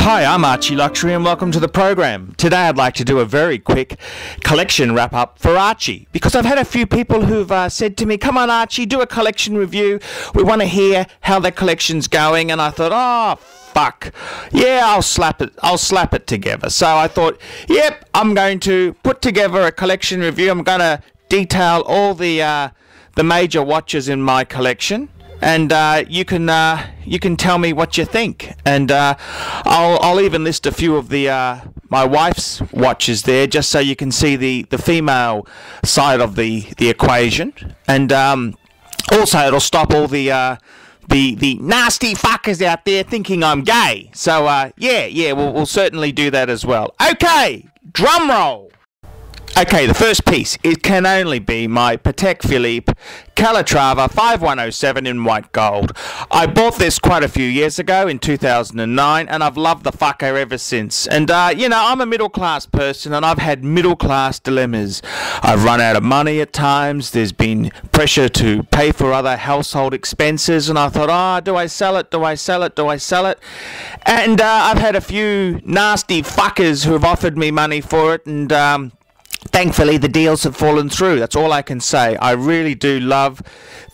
Hi, I'm Archie Luxury and welcome to the program. Today I'd like to do a very quick collection wrap up for Archie, because I've had a few people who've said to me, come on Archie, do a collection review. We want to hear how their collection's going, and I thought, oh fuck, yeah, I'll slap it together. So I thought, yep, I'm going to put together a collection review. I'm going to detail all the major watches in my collection. And you can tell me what you think, and I'll even list a few of the my wife's watches there, just so you can see the female side of the equation, and also it'll stop all the nasty fuckers out there thinking I'm gay. So yeah, we'll certainly do that as well. Okay, drum roll. Okay, the first piece, it can only be my Patek Philippe Calatrava 5107 in white gold. I bought this quite a few years ago in 2009, and I've loved the fucker ever since. And, you know, I'm a middle-class person, and I've had middle-class dilemmas. I've run out of money at times. There's been pressure to pay for other household expenses, and I thought, oh, do I sell it? Do I sell it? Do I sell it? And I've had a few nasty fuckers who have offered me money for it, and thankfully, the deals have fallen through. That's all I can say. I really do love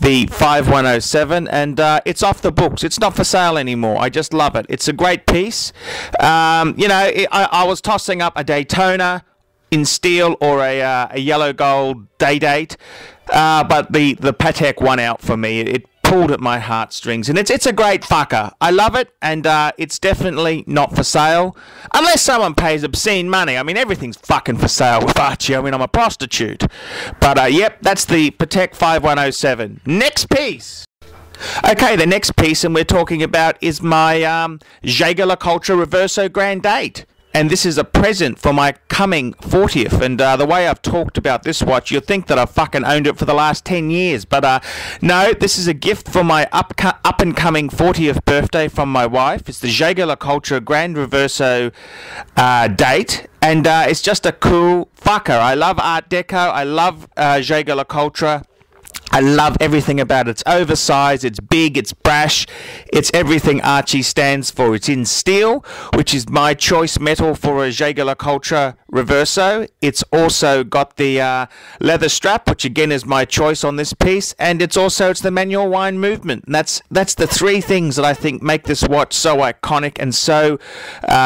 the 5107, and it's off the books. It's not for sale anymore. I just love it. It's a great piece. You know, I was tossing up a Daytona in steel or a yellow gold day date, but the Patek won out for me. It pulled at my heartstrings, and it's a great fucker. I love it, and it's definitely not for sale unless someone pays obscene money. I mean, everything's fucking for sale with Archie. I mean, I'm a prostitute. But yep, that's the Patek 5107. Next piece. Okay, the next piece, and we're talking about, is my JaegerLeCoultre Reverso Grand Date. And this is a present for my coming 40th. And the way I've talked about this watch, you'll think that I've fucking owned it for the last 10 years. But no, this is a gift for my up-and-coming 40th birthday from my wife. It's the JaegerLeCoultre Grand Reverso date. And it's just a cool fucker. I love Art Deco. I love JaegerLeCoultre. I love everything about it. It's oversized, it's big, it's brash, it's everything Archie stands for. It's in steel, which is my choice metal for a JaegerLeCoultre Reverso. It's also got the leather strap, which again is my choice on this piece, and it's the manual wind movement. And that's the three things that I think make this watch so iconic and so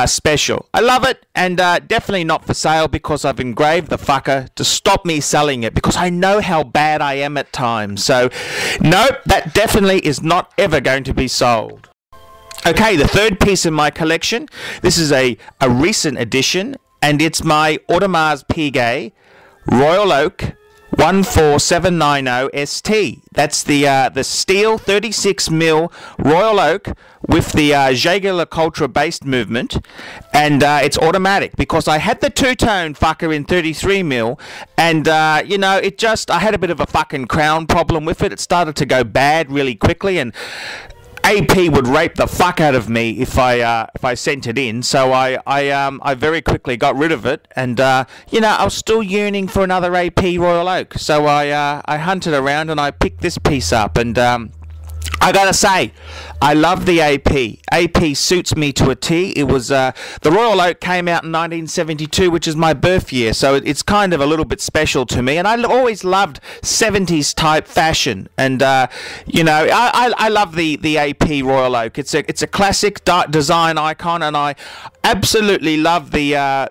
special. I love it, and definitely not for sale, because I've engraved the fucker to stop me selling it, because I know how bad I am at times. So nope, that definitely is not ever going to be sold. Okay, the third piece in my collection, this is a recent addition, and it's my Audemars Piguet Royal Oak 14790 ST. That's the steel 36mm Royal Oak with the JaegerLeCoultre based movement, and it's automatic, because I had the two-tone fucker in 33mm, and you know, I had a bit of a fucking crown problem with it. It started to go bad really quickly, and AP would rape the fuck out of me if I sent it in. So I very quickly got rid of it, and you know, I was still yearning for another AP Royal Oak. So I hunted around and I picked this piece up, and I gotta say, I love the AP. AP suits me to a T. It was the Royal Oak came out in 1972, which is my birth year, so it's kind of a little bit special to me. And I always loved 70s type fashion, and you know, I love the AP Royal Oak. It's a classic design icon, and I absolutely love the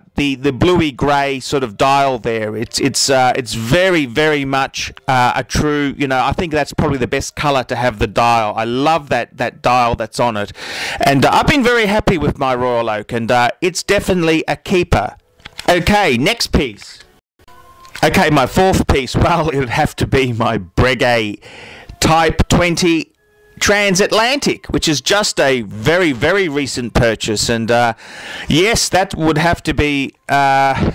bluey grey sort of dial there. It's very, very much a true, you know, I think that's probably the best colour to have the dial. I love that dial that's on it, and I've been very happy with my Royal Oak, and it's definitely a keeper. Okay, next piece. Okay, my fourth piece, well, it would have to be my Breitling Type 20 transatlantic, which is just a very, very recent purchase, and yes, that would have to be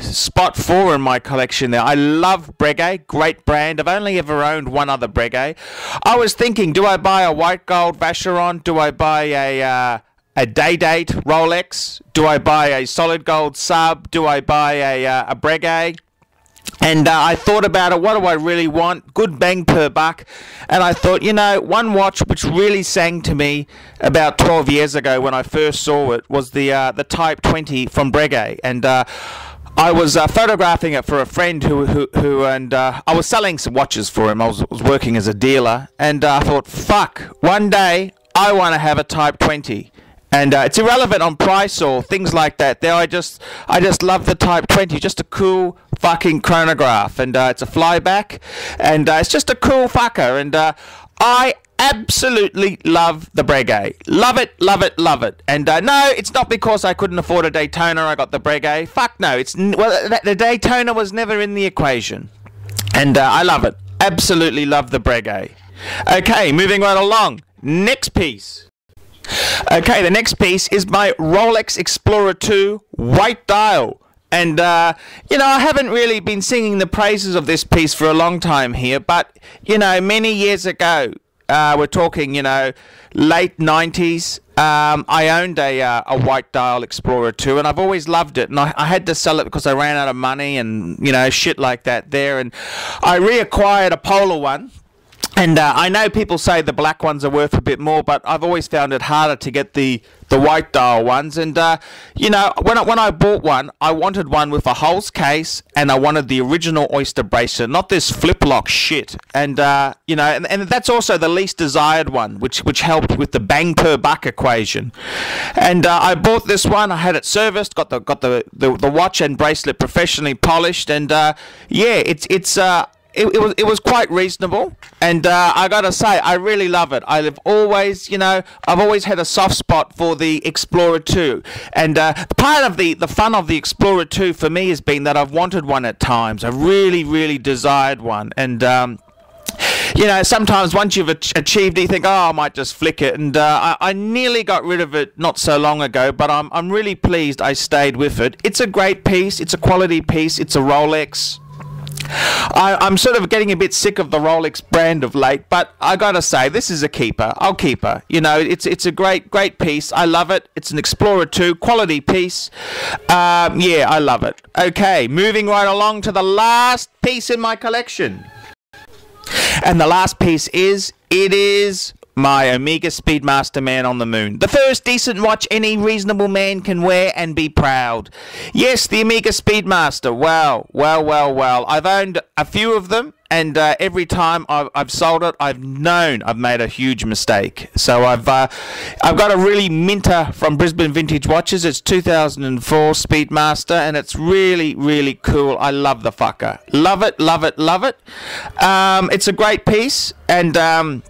spot 4 in my collection there. I love Breitling, great brand. I've only ever owned one other Breitling. I was thinking, do I buy a white gold Vacheron? Do I buy a day date Rolex? Do I buy a solid gold sub? Do I buy a Breitling? And I thought about it, what do I really want? Good bang per buck. And I thought, you know, one watch which really sang to me about 12 years ago when I first saw it was the Type 20 from Breguet. And I was photographing it for a friend and I was selling some watches for him. I was working as a dealer. And I thought, fuck, one day I want to have a Type 20. And it's irrelevant on price or things like that. There, I just love the Type 20. Just a cool fucking chronograph, and it's a flyback, and it's just a cool fucker. And I absolutely love the Breguet. Love it, love it, love it. And no, it's not because I couldn't afford a Daytona I got the Breguet. Fuck no. The Daytona was never in the equation, and I love it. Absolutely love the Breguet. Okay, moving right along. Next piece. Okay, the next piece is my Rolex Explorer 2 white dial. And, you know, I haven't really been singing the praises of this piece for a long time here, but, you know, many years ago, we're talking, you know, late 90s, I owned a white dial Explorer 2, and I've always loved it, and I had to sell it because I ran out of money and, you know, shit like that there, and I reacquired a Polar one. And I know people say the black ones are worth a bit more, but I've always found it harder to get the white dial ones. And, you know, when I bought one, I wanted one with a Hulse case, and I wanted the original oyster bracelet, not this flip-lock shit. And, you know, and that's also the least desired one, which helped with the bang per buck equation. And I bought this one. I had it serviced, got the watch and bracelet professionally polished, and yeah, it was quite reasonable, and I gotta say, I really love it. I've always had a soft spot for the Explorer 2, and part of the fun of the Explorer 2 for me has been that I've wanted one at times. I really desired one, and you know, sometimes once you've achieved it, you think, oh, I might just flick it, and I nearly got rid of it not so long ago, but I'm really pleased I stayed with it. It's a great piece, it's a quality piece, it's a Rolex. I'm sort of getting a bit sick of the Rolex brand of late, but I gotta say, this is a keeper. I'll keep her. You know, it's a great piece. I love it. It's an Explorer 2 quality piece. Yeah, I love it. Okay, moving right along to the last piece in my collection, and the last piece is my Omega Speedmaster Man on the Moon. The first decent watch any reasonable man can wear and be proud. Yes, the Omega Speedmaster. Well. I've owned a few of them, and every time I've sold it, I've known I've made a huge mistake. So I've got a really minter from Brisbane Vintage Watches. It's 2004 Speedmaster, and it's really cool. I love the fucker. Love it. It's a great piece, and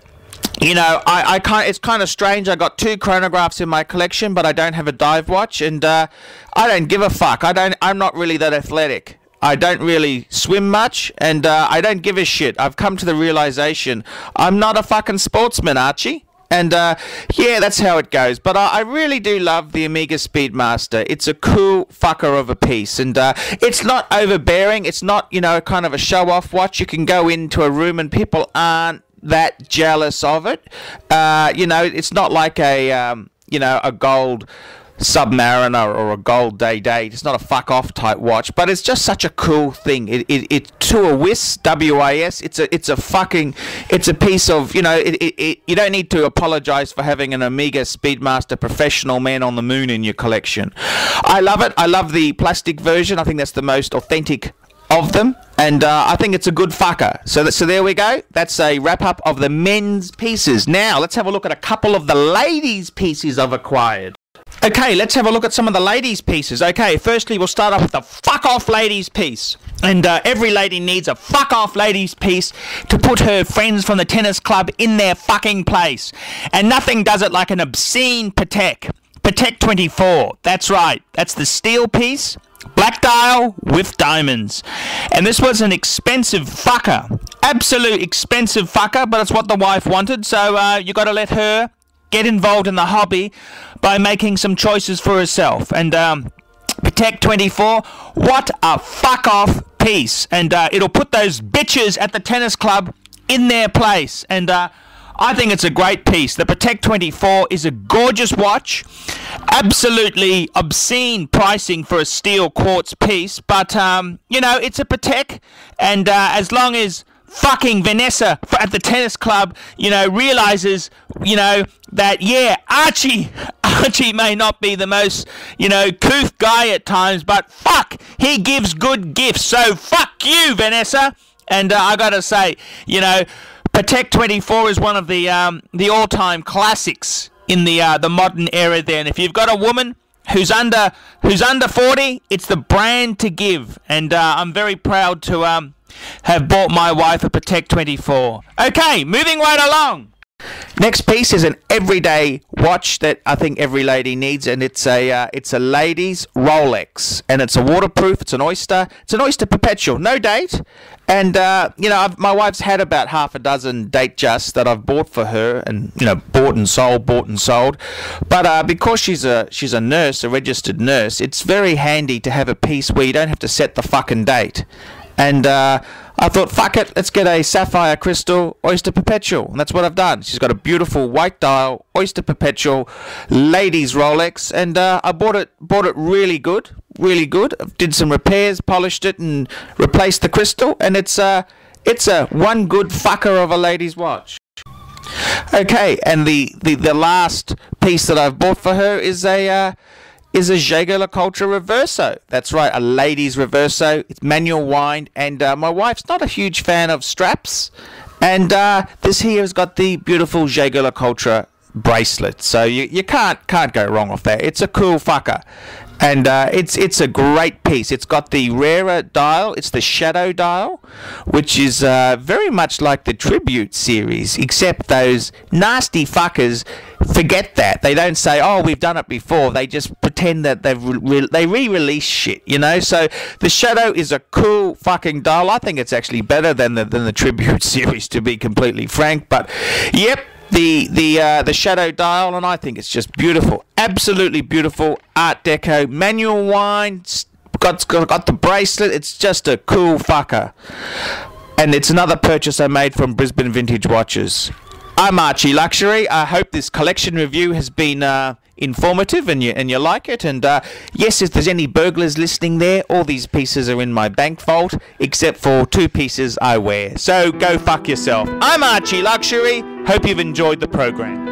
you know, it's kind of strange. I got 2 chronographs in my collection, but I don't have a dive watch, and I don't give a fuck. I'm not really that athletic. I don't really swim much, and I don't give a shit. I've come to the realization I'm not a fucking sportsman, Archie. And yeah, that's how it goes. But I really do love the Omega Speedmaster. It's a cool fucker of a piece, and it's not overbearing. It's not, you know, kind of a show-off watch. You can go into a room and people aren't that jealous of it. You know, it's not like a you know, a gold Submariner or a gold Day. It's not a fuck off type watch, but it's just such a cool thing. It's to a WIS, WIS. It's a piece of, you know, you don't need to apologize for having an Omega Speedmaster Professional Man on the Moon in your collection. I love it. I love the plastic version. I think that's the most authentic of them, and I think it's a good fucker. So there we go. That's a wrap up of the men's pieces. Now let's have a look at a couple of the ladies' pieces I've acquired. Okay, let's have a look at some of the ladies' pieces. Okay, firstly we'll start off with the fuck off ladies piece. And every lady needs a fuck off ladies piece to put her friends from the tennis club in their fucking place. And nothing does it like an obscene Patek. Patek 24. That's right. That's the steel piece. Black dial with diamonds. And this was an expensive fucker. Absolute expensive fucker, but it's what the wife wanted, so you got to let her get involved in the hobby by making some choices for herself. And Patek 24, what a fuck off piece. And it'll put those bitches at the tennis club in their place. And I think it's a great piece. The Patek 24 is a gorgeous watch. Absolutely obscene pricing for a steel quartz piece, but you know, it's a Patek, and as long as fucking Vanessa at the tennis club, you know, realizes, you know, that, yeah, Archie may not be the most, you know, couth guy at times, but fuck, he gives good gifts, so fuck you, Vanessa. And I gotta say, you know, Patek 24 is one of the all-time classics in the modern era there, and if you've got a woman who's under 40, it's the brand to give, and I'm very proud to have bought my wife a Patek 24. Okay, moving right along. Next piece is an everyday watch that I think every lady needs, and it's a lady's Rolex, and it's a waterproof. It's an Oyster Perpetual, no date, and you know, my wife's had about half a dozen date justs that I've bought for her, and you know, bought and sold, but because she's a nurse, a registered nurse, it's very handy to have a piece where you don't have to set the fucking date. And I thought, fuck it, let's get a sapphire crystal Oyster Perpetual, and that's what I've done. She's got a beautiful white dial Oyster Perpetual ladies Rolex, and I bought it really good. Did some repairs, polished it, and replaced the crystal, and it's a one good fucker of a lady's watch. Okay, and the last piece that I've bought for her is a JaegerLeCoultre Reverso. That's right, a ladies Reverso. It's manual wind, and my wife's not a huge fan of straps, and this here has got the beautiful JaegerLeCoultre bracelet, so you can't go wrong with that. It's a cool fucker, and it's a great piece. It's got the rarer dial. It's the shadow dial, which is very much like the Tribute series, except those nasty fuckers forget that. They don't say, oh, we've done it before. They just pretend that they re-release shit, you know. So the shadow is a cool fucking dial. I think it's actually better than the Tribute series, to be completely frank. But yep, the shadow dial, and I think it's just beautiful, absolutely beautiful. Art Deco, manual wind, got the bracelet. It's just a cool fucker, and it's another purchase I made from Brisbane Vintage Watches. I'm Archie Luxury. I hope this collection review has been informative and you like it. And yes, if there's any burglars listening there, all these pieces are in my bank vault, except for 2 pieces I wear. So go fuck yourself. I'm Archie Luxury. Hope you've enjoyed the program.